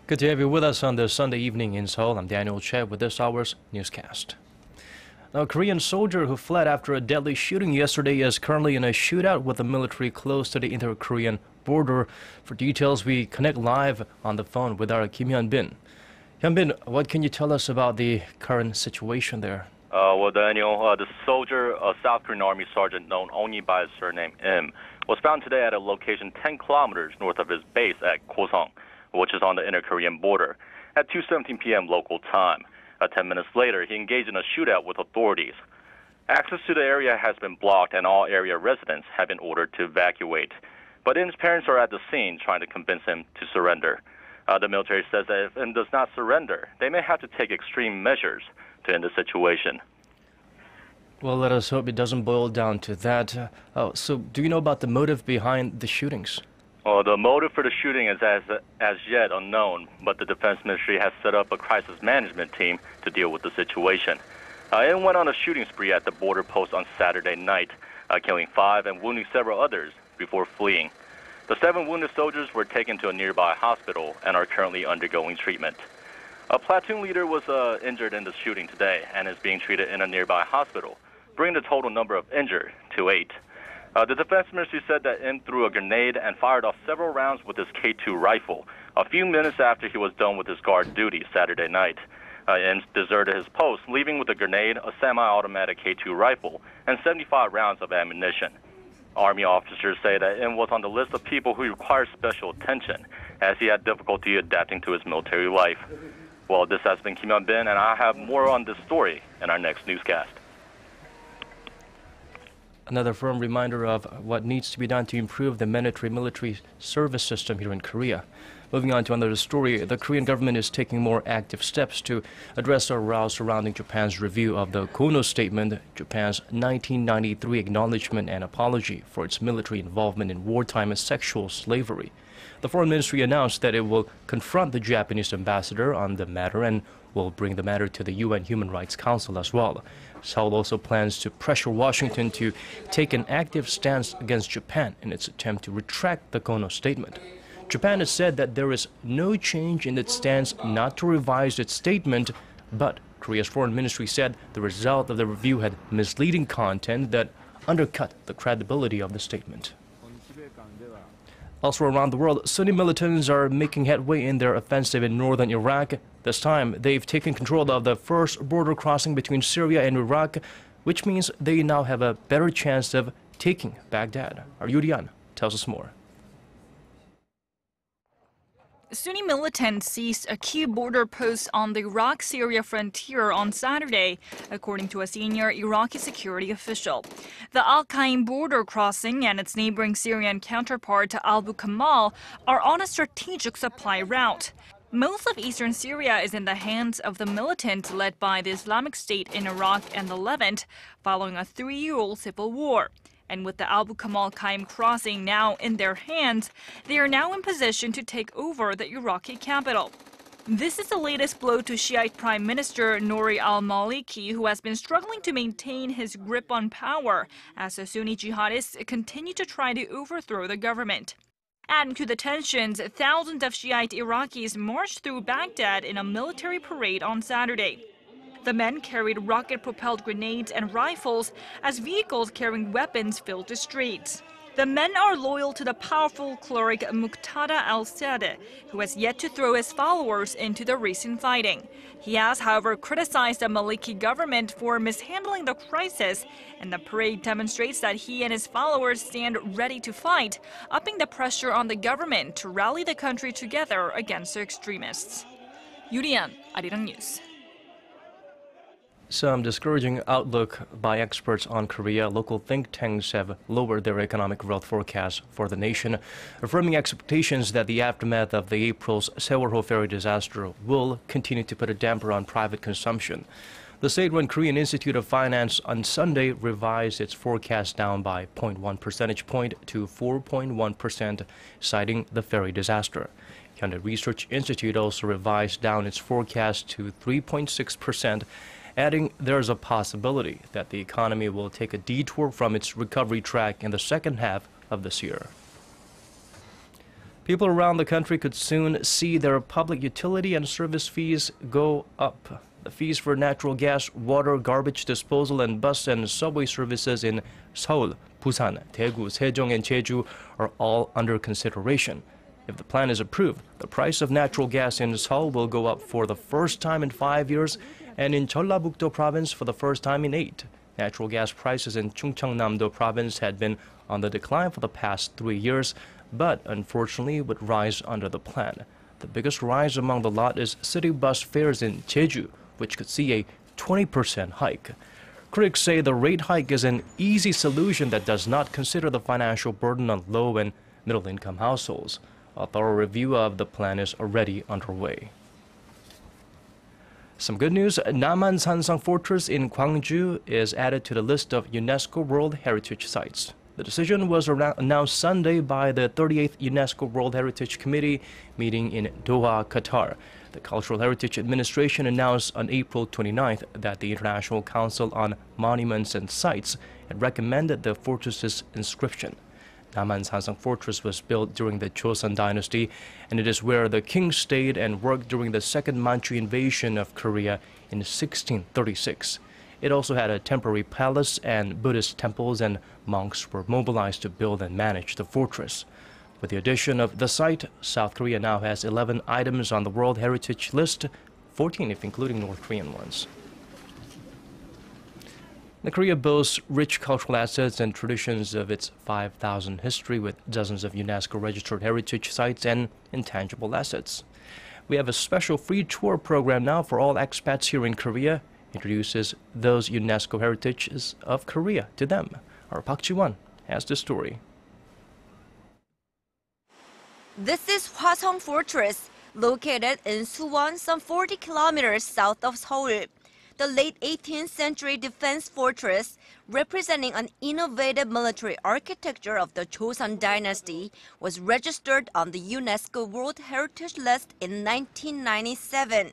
Good to have you with us on this Sunday evening in Seoul. I'm Daniel Che with this hour's newscast. A Korean soldier who fled after a deadly shooting yesterday is currently in a shootout with the military close to the inter-Korean border. For details, we connect live on the phone with our Kim Hyun-bin. Hyun-bin, what can you tell us about the current situation there? Well, Daniel, the soldier, a South Korean Army sergeant known only by his surname Im, was found today at a location 10 kilometers north of his base at Goseong, which is on the inter-Korean border, at 2:17 p.m. local time. 10 minutes later, he engaged in a shootout with authorities. Access to the area has been blocked and all area residents have been ordered to evacuate. But Im's parents are at the scene trying to convince him to surrender. The military says that if Im does not surrender, they may have to take extreme measures to end the situation. Well, let us hope it doesn't boil down to that. So do you know about the motive behind the shootings? Well, the motive for the shooting is as yet unknown, but the Defense Ministry has set up a crisis management team to deal with the situation. It went on a shooting spree at the border post on Saturday night, killing 5 and wounding several others before fleeing. The 7 wounded soldiers were taken to a nearby hospital and are currently undergoing treatment. A platoon leader was injured in the shooting today and is being treated in a nearby hospital, bringing the total number of injured to 8. The Defense Ministry said that Im threw a grenade and fired off several rounds with his K2 rifle a few minutes after he was done with his guard duty Saturday night. Im deserted his post, leaving with a grenade, a semi-automatic K2 rifle, and 75 rounds of ammunition. Army officers say that Im was on the list of people who require special attention, as he had difficulty adapting to his military life. Well, this has been Kim Hyun-bin, and I'll have more on this story in our next newscast. Another firm reminder of what needs to be done to improve the military service system here in Korea. Moving on to another story, the Korean government is taking more active steps to address the row surrounding Japan's review of the Kono Statement, Japan's 1993 acknowledgement and apology for its military involvement in wartime sexual slavery. The Foreign Ministry announced that it will confront the Japanese ambassador on the matter and will bring the matter to the UN Human Rights Council as well. Seoul also plans to pressure Washington to take an active stance against Japan in its attempt to retract the Kono Statement. Japan has said that there is no change in its stance not to revise its statement, but Korea's foreign ministry said the result of the review had misleading content that undercut the credibility of the statement. Elsewhere around the world, Sunni militants are making headway in their offensive in northern Iraq. This time, they've taken control of the first border crossing between Syria and Iraq, which means they now have a better chance of taking Baghdad. Our Yulian tells us more. Sunni militants seized a key border post on the Iraq-Syria frontier on Saturday, according to a senior Iraqi security official. The Al-Qaim border crossing and its neighboring Syrian counterpart Abu Kamal are on a strategic supply route. Most of eastern Syria is in the hands of the militants led by the Islamic State in Iraq and the Levant, following a 3-year-old civil war. And with the Abu Kamal Qaim crossing now in their hands, they are now in position to take over the Iraqi capital. This is the latest blow to Shiite Prime Minister Nouri al-Maliki, who has been struggling to maintain his grip on power as the Sunni jihadists continue to try to overthrow the government. Adding to the tensions, thousands of Shiite Iraqis marched through Baghdad in a military parade on Saturday. The men carried rocket-propelled grenades and rifles as vehicles carrying weapons filled the streets. The men are loyal to the powerful cleric Muqtada al-Sadeh, who has yet to throw his followers into the recent fighting. He has, however, criticized the Maliki government for mishandling the crisis, and the parade demonstrates that he and his followers stand ready to fight, upping the pressure on the government to rally the country together against the extremists. Yurian, ARIRANG News. Some discouraging outlook by experts on Korea. Local think tanks have lowered their economic growth forecast for the nation, affirming expectations that the aftermath of the April's Sewol ferry disaster will continue to put a damper on private consumption. The state-run Korean Institute of Finance on Sunday revised its forecast down by 0.1 percentage point to 4.1%, citing the ferry disaster. Hyundai Research Institute also revised down its forecast to 3.6%, adding there's a possibility that the economy will take a detour from its recovery track in the second half of this year. People around the country could soon see their public utility and service fees go up. The fees for natural gas, water, garbage disposal, and bus and subway services in Seoul, Busan, Daegu, Sejong, and Jeju are all under consideration. If the plan is approved, the price of natural gas in Seoul will go up for the first time in 5 years, and in Jeollabuk-do province for the first time in 8. Natural gas prices in Chungcheongnam-do province had been on the decline for the past 3 years, but unfortunately would rise under the plan. The biggest rise among the lot is city bus fares in Jeju, which could see a 20% hike. Critics say the rate hike is an easy solution that does not consider the financial burden on low and middle-income households. A thorough review of the plan is already underway. Some good news, Naman Sansang Fortress in Gwangju is added to the list of UNESCO World Heritage Sites. The decision was announced Sunday by the 38th UNESCO World Heritage Committee meeting in Doha, Qatar. The Cultural Heritage Administration announced on April 29th that the International Council on Monuments and Sites had recommended the fortress's inscription. Naman Sansang Fortress was built during the Joseon dynasty, and it is where the king stayed and worked during the Second Manchu invasion of Korea in 1636. It also had a temporary palace, and Buddhist temples and monks were mobilized to build and manage the fortress. With the addition of the site, South Korea now has 11 items on the World Heritage List, 14 if including North Korean ones. Korea boasts rich cultural assets and traditions of its 5,000 history with dozens of UNESCO registered heritage sites and intangible assets. We have a special free tour program now for all expats here in Korea. Introduces those UNESCO heritages of Korea to them. Our Park Ji-won has the story. This is Hwaseong Fortress, located in Suwon, some 40 kilometers south of Seoul. The late 18th century defense fortress, representing an innovative military architecture of the Joseon dynasty, was registered on the UNESCO World Heritage List in 1997.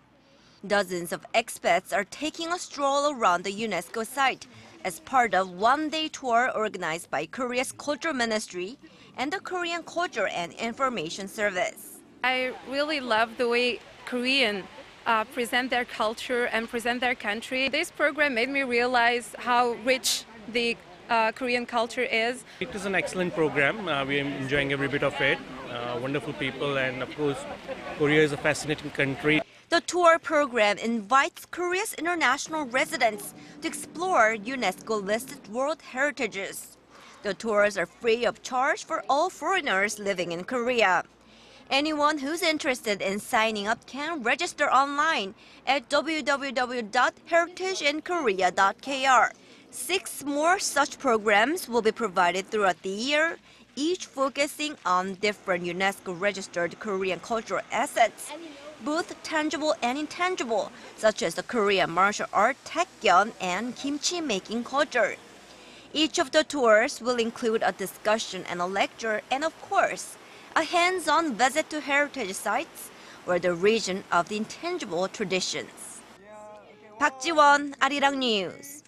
Dozens of expats are taking a stroll around the UNESCO site as part of one-day tour organized by Korea's Culture Ministry and the Korean Culture and Information Service. I really love the way Korean present their culture and present their country. This program made me realize how rich the Korean culture is. It is an excellent program. We are enjoying every bit of it. Wonderful people, and of course, Korea is a fascinating country. The tour program invites Korea's international residents to explore UNESCO-listed World Heritages. The tours are free of charge for all foreigners living in Korea. Anyone who's interested in signing up can register online at www.heritageinkorea.kr. 6 more such programs will be provided throughout the year, each focusing on different UNESCO-registered Korean cultural assets, both tangible and intangible, such as the Korean martial art, taekyeon, and kimchi-making culture. Each of the tours will include a discussion and a lecture, and of course, a hands-on visit to heritage sites or the region of the intangible traditions. Park Ji-won, ARIRANG News.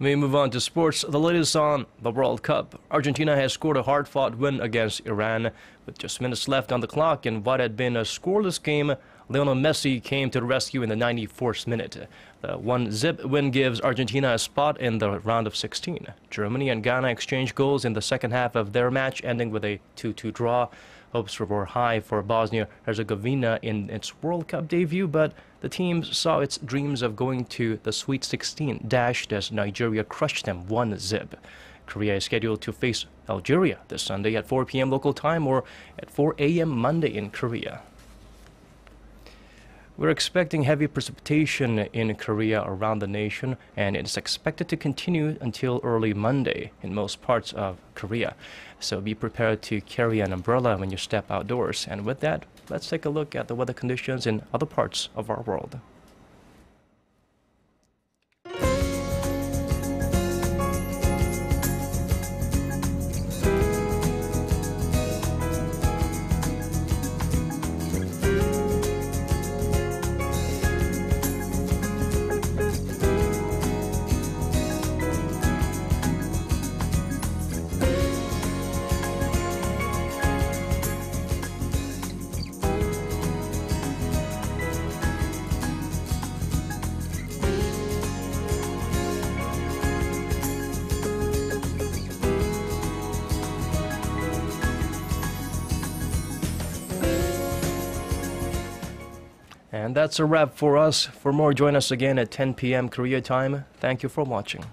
We move on to sports. The latest on the World Cup. Argentina has scored a hard-fought win against Iran. With just minutes left on the clock in what had been a scoreless game, Lionel Messi came to the rescue in the 94th minute. The 1-0 win gives Argentina a spot in the round of 16. Germany and Ghana exchanged goals in the second half of their match, ending with a 2-2 draw. Hopes were high for Bosnia-Herzegovina in its World Cup debut, but the team saw its dreams of going to the Sweet 16 dashed as Nigeria crushed them 1-0. Korea is scheduled to face Algeria this Sunday at 4 p.m. local time or at 4 a.m. Monday in Korea. We're expecting heavy precipitation in Korea around the nation, and it's expected to continue until early Monday in most parts of Korea. So be prepared to carry an umbrella when you step outdoors. And with that, let's take a look at the weather conditions in other parts of our world. And that's a wrap for us. For more, join us again at 10 p.m. Korea time. Thank you for watching.